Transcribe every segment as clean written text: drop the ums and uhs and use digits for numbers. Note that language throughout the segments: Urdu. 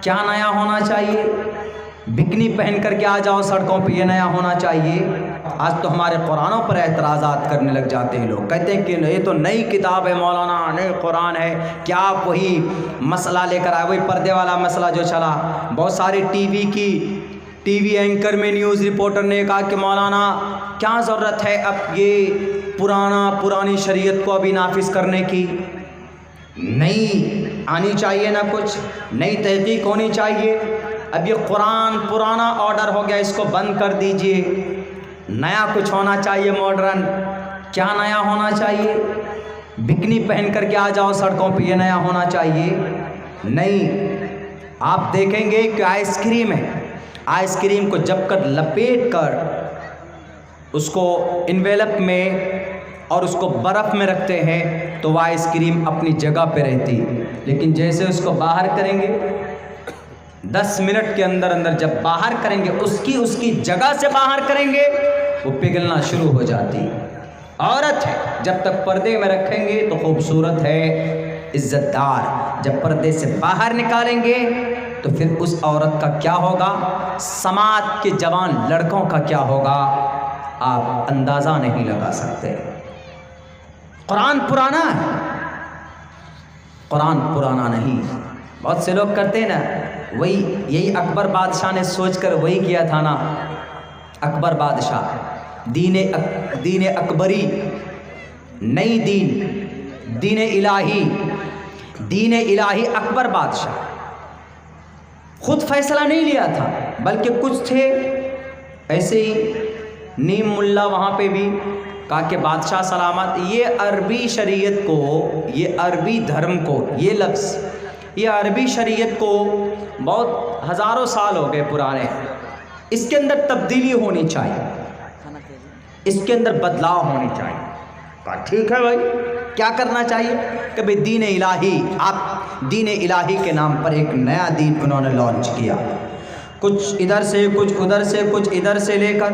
کیا نیا ہونا چاہیے؟ بکنی پہن کر کے آ جاؤ سڑکوں پہ، یہ نیا ہونا چاہیے؟ آج تو ہمارے قرآنوں پر اعتراضات کرنے لگ جاتے ہیں لوگ، کہتے ہیں کہ یہ تو نئی کتاب ہے مولانا، نئی قرآن ہے، کیا آپ وہی مسئلہ لے کر آئے، وہی پردے والا مسئلہ جو چلا؟ بہت سارے ٹی وی اینکر میں نیوز رپورٹر نے کہا کہ مولانا کیا ضرورت ہے اب یہ پرانی شریعت کو ابھی نافذ کرنے کی، نئی آنی چاہیے، نہ کچھ نئی تحقیق ہونی چاہیے، اب یہ قرآن پرانا آرڈر ہو گیا، اس کو بند کر دیجئے، نیا کچھ ہونا چاہیے ماڈرن۔ کیا نیا ہونا چاہیے؟ بکنی پہن کر کے آ جاؤ سڑکوں پہ، یہ نیا ہونا چاہیے؟ نہیں۔ آپ دیکھیں گے کہ آئس کریم ہے، آئس کریم کو جب کر لپیٹ کر اس کو انویلپ میں اور اس کو برف میں رکھتے ہیں تو وہ آئس کریم اپنی جگہ پہ رہتی، لیکن جیسے اس کو باہر کریں گے 10 منٹ کے اندر جب باہر کریں گے اس کی جگہ سے باہر کریں گے وہ پگھلنا شروع ہو جاتی۔ عورت ہے، جب تک پردے میں رکھیں گے تو خوبصورت ہے، عزت دار، جب پردے سے باہر نکالیں گے تو پھر اس عورت کا کیا ہوگا، سماج کے جوان لڑکوں کا کیا ہوگا، آپ اندازہ نہیں لگا سکتے۔ قرآن پرانا ہے، قرآن پرانا نہیں۔ بہت سے لوگ کرتے ہیں نا، یہی اکبر بادشاہ نے سوچ کر وہی کیا تھا نا، اکبر بادشاہ دین اکبری، نئی دین الہی اکبر بادشاہ خود فیصلہ نہیں لیا تھا، بلکہ کچھ تھے ایسے ہی نیم ملا وہاں پہ بھی کہا کہ بادشاہ سلامت، یہ عربی شریعت کو، یہ عربی دھرم کو، یہ لفظ، یہ عربی شریعت کو بہت ہزاروں سال ہو گئے پرانے، اس کے اندر تبدیلی ہونی چاہیے، اس کے اندر بدلاؤ ہونی چاہیے۔ کہا ٹھیک ہے بھائی، کیا کرنا چاہیے؟ کہ بھائی دین الہی، آپ دین الہی کے نام پر ایک نیا دین انہوں نے لانچ کیا، کچھ ادھر سے کچھ ادھر سے کچھ ادھر سے لے کر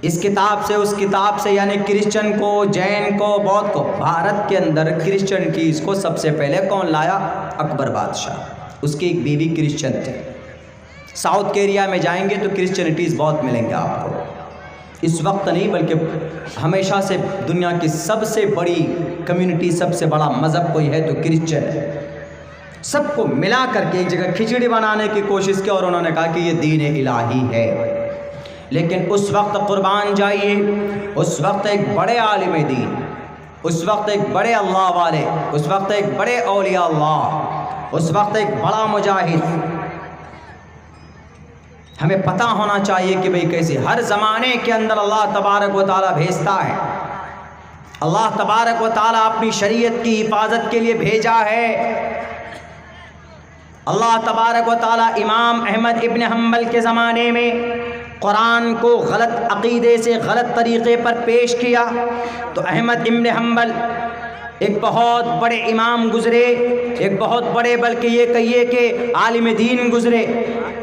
اس کتاب سے اس کتاب سے، یعنی کرسچن کو، جین کو، بودھ کو۔ بھارت کے اندر کرسچن کی اس کو سب سے پہلے کون لایا؟ اکبر بادشاہ، اس کی ایک بیوی کرسچن تھی۔ ساؤتھ کے ایریا میں جائیں گے تو کرسچنٹیز بہت ملیں گے آپ کو، اس وقت نہیں بلکہ ہمیشہ سے دنیا کی سب سے بڑی کمیونٹی، سب سے بڑا مذہب کوئی ہے تو کرسچن ہے۔ سب کو ملا کر کے ایک جگہ کھچڑی بنانے کی کوشش کی اور انہوں نے کہا کہ یہ دین الہی ہے۔ لیکن اس وقت قربان جائیے، اس وقت ایک بڑے عالم دین، اس وقت ایک بڑے اللہ والے، اس وقت ایک بڑے اولیاء اللہ، اس وقت ایک بڑا مجاہد، ہمیں پتہ ہونا چاہیے کہ بھئی کیسے ہر زمانے کے اندر اللہ تبارک و تعالیٰ بھیجتا ہے، اللہ تبارک و تعالیٰ اپنی شریعت کی حفاظت کے لیے بھیجا ہے۔ اللہ تبارک و تعالیٰ امام احمد ابن حنبل کے زمانے میں قرآن کو غلط عقیدے سے غلط طریقے پر پیش کیا تو احمد ابن حنبل ایک بہت بڑے امام گزرے، ایک بہت بڑے بلکہ یہ کہیے کہ عالم دین گزرے۔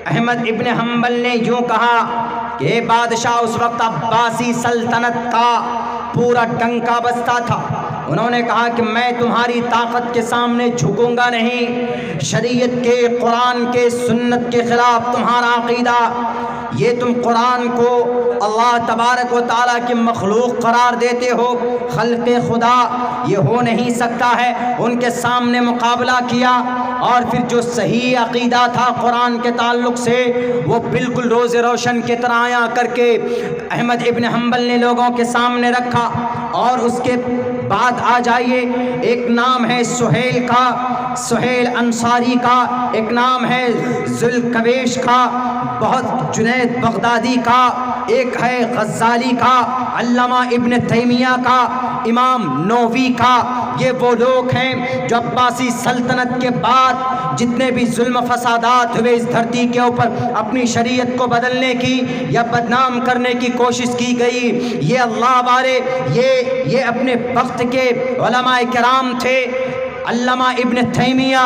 احمد ابن حنبل نے یوں کہا کہ بادشاہ اس وقت عباسی سلطنت کا پورا ڈنکا بجتا تھا، انہوں نے کہا کہ میں تمہاری طاقت کے سامنے جھکوں گا نہیں، شریعت کے، قرآن کے، سنت کے خلاف تمہارا عقیدہ، یہ تم قرآن کو اللہ تبارک و تعالیٰ کی مخلوق قرار دیتے ہو، خلق خدا، یہ ہو نہیں سکتا ہے۔ ان کے سامنے مقابلہ کیا اور پھر جو صحیح عقیدہ تھا قرآن کے تعلق سے وہ بالکل روز روشن کی طرح عیاں کر کے احمد ابن حنبل نے لوگوں کے سامنے رکھا۔ اور اس کے بعد آ جائیے، ایک نام ہے سہیل کا، سہیل انصاری کا، ایک نام ہے ذوالکویش کا، بہت جنید بغدادی کا، ایک ہے غزالی کا، علامہ ابن تیمیہ کا، امام نووی کا۔ یہ وہ لوگ ہیں جو عباسی سلطنت کے بعد جتنے بھی ظلم فسادات ہوئے اس دھرتی کے اوپر اپنی شریعت کو بدلنے کی یا بدنام کرنے کی کوشش کی گئی، یہ اللہ والے، یہ اپنے وقت کے علماء کرام تھے۔ علامہ ابن تیمیہ،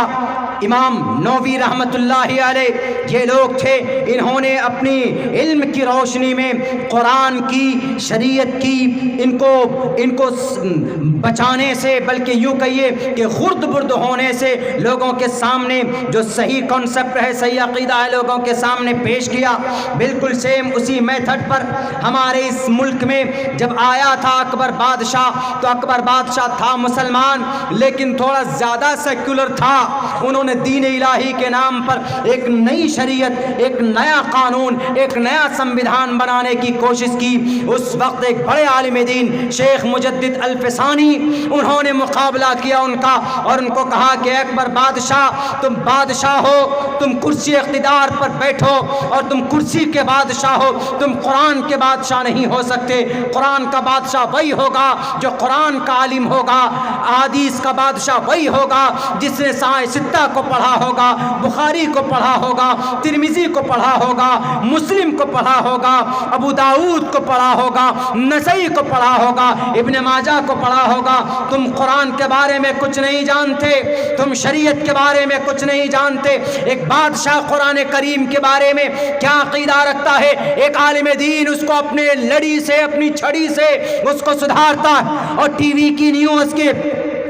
امام نووی رحمت اللہ علیہ، یہ لوگ تھے، انہوں نے اپنی علم کی روشنی میں قرآن کی، شریعت کی، ان کو بچانے سے بلکہ یوں کہیے کہ خرد برد ہونے سے لوگوں کے سامنے جو صحیح کانسیپٹ ہے، صحیح عقیدہ ہے، لوگوں کے سامنے پیش کیا۔ بالکل سیم اسی میتھڈ پر ہمارے اس ملک میں جب آیا تھا اکبر بادشاہ، تو اکبر بادشاہ تھا مسلمان لیکن تھوڑا زیادہ سیکولر تھا۔ انہوں نے دین الہی کے نام پر ایک نئی شریعت، ایک نیا قانون، ایک نیا سنویدھان بنانے کی کوشش کی۔ اس وقت ایک بڑے عالم دین شیخ مجدد الفسانی انہوں نے مقابلہ کیا ان کا، اور ان کو کہا کہ اکبر بادشاہ تم بادشاہ ہو، تم کرسی اقتدار پر بیٹھو اور تم کرسی کے بادشاہ ہو، تم قرآن کے بادشاہ نہیں ہو سکتے۔ قرآن کا بادشاہ وہی ہوگا جو قرآن کا عالم ہوگا، حدیث کا بادشاہ وہی ہوگا جس نے سائے ستہ کو پڑھا ہوگا، بخاری کو پڑھا ہوگا، ترمذی کو پڑھا ہوگا، مسلم کو پڑھا ہوگا، ابو داؤد کو پڑھا ہوگا، نسائی کو پڑھا ہوگا، ابن ماجہ کو پڑھا ہوگا۔ تم قرآن کے بارے میں کچھ نہیں جانتے، تم شریعت کے بارے میں کچھ نہیں جانتے۔ ایک بادشاہ قرآن کریم کے بارے میں کیا عقیدہ رکھتا ہے، ایک عالم دین اس کو اپنے لڑی سے، اپنی چھڑی سے اس کو سدھارتا ہے، اور ٹی وی کی نیوز کے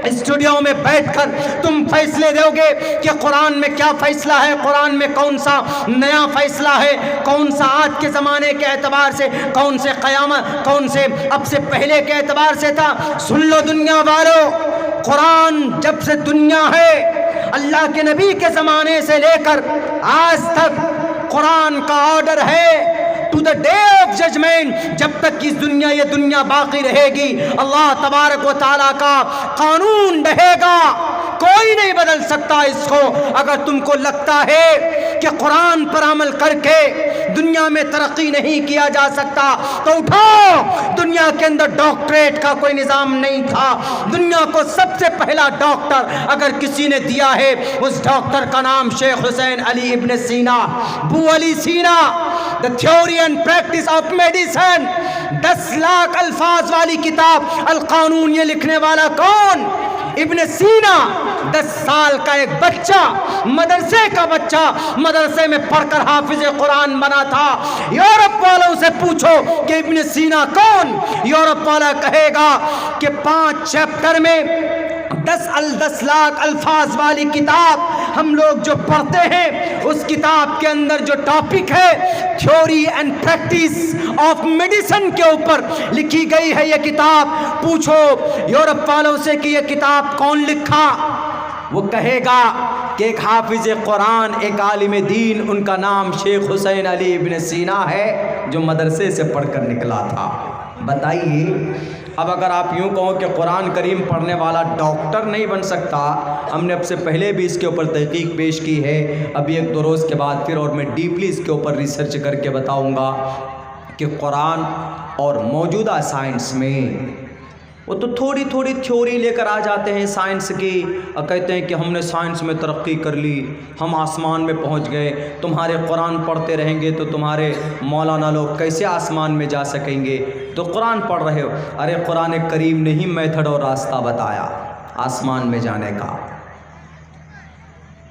اسٹوڈیو میں بیٹھ کر تم فیصلے دو گے کہ قرآن میں کیا فیصلہ ہے، قرآن میں کون سا نیا فیصلہ ہے، کون سا آج کے زمانے کے اعتبار سے، کون سے قیامت، کون سے اب سے پہلے کے اعتبار سے تھا۔ سن لو دنیا والو، قرآن جب سے دنیا ہے، اللہ کے نبی کے زمانے سے لے کر آج تک قرآن کا آرڈر ہے to the day of judgement, جب تک اس دنیا یہ دنیا باقی رہے گی اللہ تبارک و تعالیٰ کا قانون رہے گا، کوئی نہیں بدل سکتا اس کو۔ اگر تم کو لگتا ہے کہ قرآن پر عمل کر کے دنیا میں ترقی نہیں کیا جا سکتا تو اٹھو، دنیا کے اندر ڈاکٹریٹ کا کوئی نظام نہیں تھا۔ دنیا کو سب سے پہلا ڈاکٹر اگر کسی نے دیا ہے، اس ڈاکٹر کا نام شیخ حسین علی ابن سینا، بو علی سینا، the theory and practice of medicine۔ 10 lakh الفاظ والی کتاب القانون یہ لکھنے والا کون؟ ابن سینا۔ 10 سال کا ایک بچہ، مدرسے کا بچہ، مدرسے میں پڑھ کر حافظ قرآن بنا تھا۔ یورپ والوں سے پوچھو کہ ابن سینا کون، یورپ والا کہے گا کہ 5 چیپٹر میں 10 لاکھ الفاظ والی کتاب ہم لوگ جو پڑھتے ہیں، اس کتاب کے اندر جو ٹاپک ہے theory and practice of medicine کے اوپر لکھی گئی ہے یہ کتاب۔ پوچھو یورپ والوں سے کہ یہ کتاب کون لکھا، وہ کہے گا کہ ایک حافظ قرآن، ایک عالم دین، ان کا نام شیخ حسین علی ابن سینا ہے جو مدرسے سے پڑھ کر نکلا تھا۔ بتائیے اب اگر آپ یوں کہو کہ قرآن کریم پڑھنے والا ڈاکٹر نہیں بن سکتا، ہم نے اب سے پہلے بھی اس کے اوپر تحقیق پیش کی ہے، ابھی 1-2 روز کے بعد پھر اور میں ڈیپلی اس کے اوپر ریسرچ کر کے بتاؤں گا کہ قرآن اور موجودہ سائنس میں وہ تو تھوڑی تھوڑی تھیوری لے کر آ جاتے ہیں سائنس کی، اور کہتے ہیں کہ ہم نے سائنس میں ترقی کر لی، ہم آسمان میں پہنچ گئے۔ تمہارے قرآن پڑھتے رہیں گے تو تمہارے مولانا لوگ کیسے آسمان میں جا سکیں گے؟ تو قرآن پڑھ رہے ہو، ارے قرآن کریم نے ہی میتھڈ اور راستہ بتایا آسمان میں جانے کا۔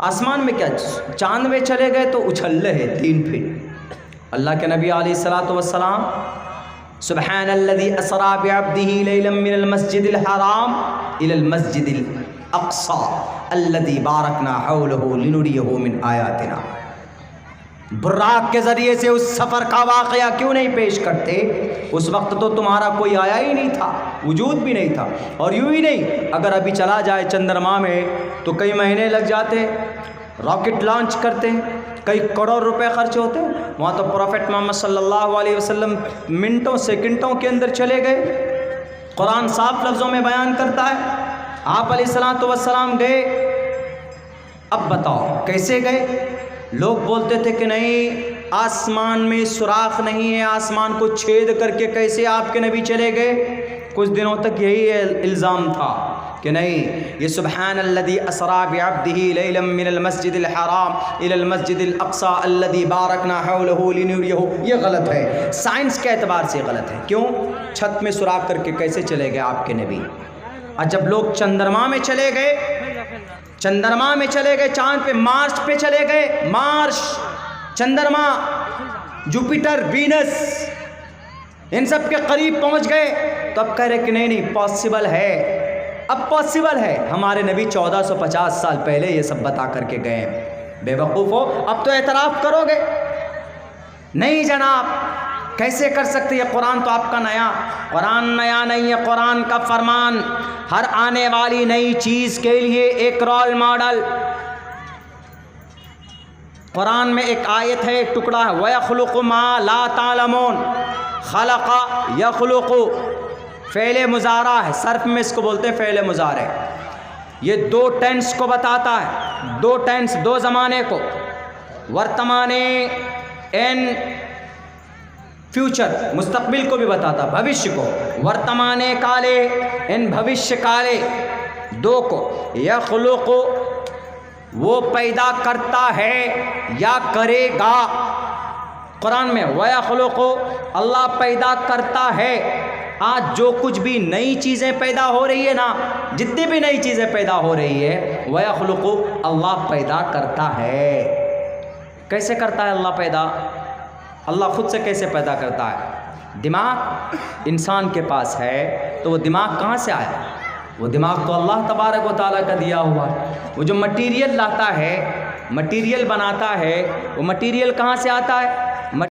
آسمان میں کیا، چاند میں چلے گئے تو اچھل رہے 3 فٹ۔ اللہ کے نبی علیہ الصلوۃ والسلام سبحان الذي اسرا بعبده ليلا من المسجد الحرام الى المسجد الاقصى الذي باركنا حوله لنريه من آیاتنا۔ براق کے ذریعے سے اس سفر کا واقعہ کیوں نہیں پیش کرتے؟ اس وقت تو تمہارا کوئی آیا ہی نہیں تھا، وجود بھی نہیں تھا۔ اور یوں ہی نہیں، اگر ابھی چلا جائے چندرما میں تو کئی مہینے لگ جاتے، راکٹ لانچ کرتے ہیں، کئی کروڑ روپے خرچ ہوتے ہیں۔ وہاں تو پروفیٹ محمد صلی اللہ علیہ وسلم منٹوں سیکنڈوں کے اندر چلے گئے۔ قرآن صاف لفظوں میں بیان کرتا ہے آپ علیہ الصلوۃ والسلام گئے۔ اب بتاؤ کیسے گئے؟ لوگ بولتے تھے کہ نہیں آسمان میں سوراخ نہیں ہے، آسمان کو چھید کر کے کیسے آپ کے نبی چلے گئے؟ کچھ دنوں تک یہی الزام تھا کہ نہیں، یہ سبحان الذي اسرا بعبده ليلا من المسجد الحرام الى المسجد الاقصى الذي باركنا حوله لنريه، یہ غلط ہے، سائنس کے اعتبار سے غلط ہے۔ کیوں؟ چھت میں سوراخ کر کے کیسے چلے گئے آپ کے نبی؟ اور جب لوگ چندرما میں چلے گئے، چندرما میں چلے گئے، چاند پہ، مارس پہ چلے گئے، مارس، چندرما، جوپیٹر، وینس، ان سب کے قریب پہنچ گئے، تو اب کہہ رہے کہ نہیں پاسبل ہے اب پاسبل ہے، ہمارے نبی 1450 سال پہلے یہ سب بتا کر کے گئے ہیں۔ بے وقوف ہو، اب تو اعتراف کرو گے؟ نہیں جناب، کیسے کر سکتے؟ یہ قرآن تو آپ کا قرآن نیا نہیں ہے، قرآن کا فرمان ہر آنے والی نئی چیز کے لیے ایک رول ماڈل۔ قرآن میں ایک آیت ہے، ایک ٹکڑا ہے، وَيَخْلُقُ مَا لَا تَعْلَمُونَ، خلق یخلق، فعل مضارع ہے، صرف میں اس کو بولتے ہیں فعل مضارع۔ یہ دو ٹینس کو بتاتا ہے، دو ٹینس، دو زمانے کو، ورتمانے این فیوچر، مستقبل کو بھی بتاتا، بھوشیہ کو، ورتمانے کالے ان بھوشیہ کالے، دو کو۔ یخلق وہ پیدا کرتا ہے یا کرے گا، قرآن میں وَيَخْلُقُ اللہ پیدا کرتا ہے۔ آج جو کچھ بھی نئی چیزیں پیدا ہو رہی ہے نا، جتنی بھی نئی چیزیں پیدا ہو رہی ہے، وَيَخْلُقُ اللہ پیدا کرتا ہے۔ کیسے کرتا ہے اللہ پیدا؟ اللہ خود سے کیسے پیدا کرتا ہے؟ دماغ انسان کے پاس ہے تو وہ دماغ کہاں سے آیا؟ وہ دماغ تو اللہ تبارک و تعالیٰ کا دیا ہوا ہے۔ وہ جو مٹیریل لاتا ہے، مٹیریل بناتا ہے، وہ مٹیریل کہاں سے آتا ہے؟